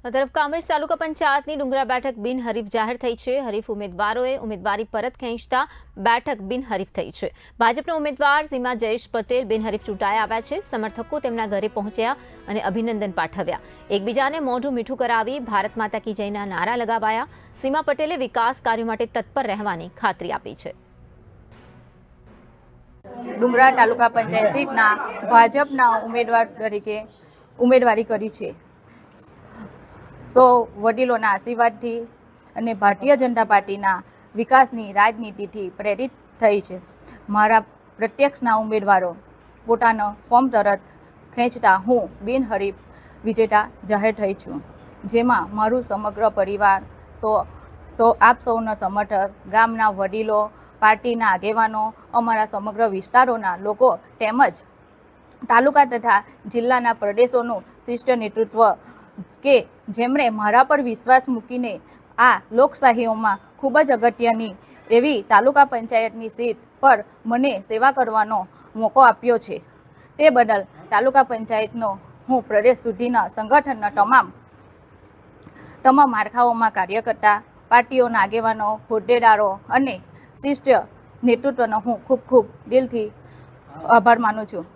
તરફ કામરેજ તાલુકા પંચાયતની ડુંગરા બેઠક બિનહરીફ જાહેર થઈ છે। હરીફ ઉમેદવારોએ ઉમેદવારી પરત ખેંચતા બેઠક બિનહરીફ થઈ છે। ભાજપના ઉમેદવાર સીમા જયેશ પટેલ બિનહરીફ ચૂંટાઈ આવ્યા છે। સમર્થકો તેમના ઘરે પહોંચ્યા અને અભિનંદન પાઠવ્યા। એકબીજાને મોઢું મીઠું કરાવી ભારત માતા કી જયના નારા લગાવાયા। સીમા પટેલે વિકાસ કાર્યો માટે તત્પર રહેવાની ખાતરી આપી છે। ડુંગરા તાલુકા પંચાયત સીટના ભાજપના ઉમેદવાર તરીકે ઉમેદવારી કરી છે। વડીલોના આશીર્વાદથી અને ભારતીય જનતા પાર્ટીના વિકાસની રાજનીતિથી પ્રેરિત થઈ છે। મારા પ્રત્યક્ષના ઉમેદવારો પોતાનો ફોર્મ તરત ખેંચતા હું બિનહરીફ વિજેતા જાહેર થઈ છું, જેમાં મારું સમગ્ર પરિવાર, આપ સૌનો સમર્થક, ગામના વડીલો, પાર્ટીના આગેવાનો, અમારા સમગ્ર વિસ્તારોના લોકો તેમજ તાલુકા તથા જિલ્લાના પ્રદેશોનું શિષ્ટ નેતૃત્વ કે જેમણે મારા પર વિશ્વાસ મૂકીને આ લોકશાહીઓમાં ખૂબ જ અગત્યની એવી તાલુકા પંચાયતની સીટ પર મને સેવા કરવાનો મોકો આપ્યો છે। તે બદલ તાલુકા પંચાયતનો હું પ્રદેશ સુધીના સંગઠનના તમામ માળખાઓમાં કાર્ય કરતા પાર્ટીઓના આગેવાનો, હોદ્દેદારો અને શિષ્ટ નેતૃત્વનો હું ખૂબ દિલથી આભાર માનું છું।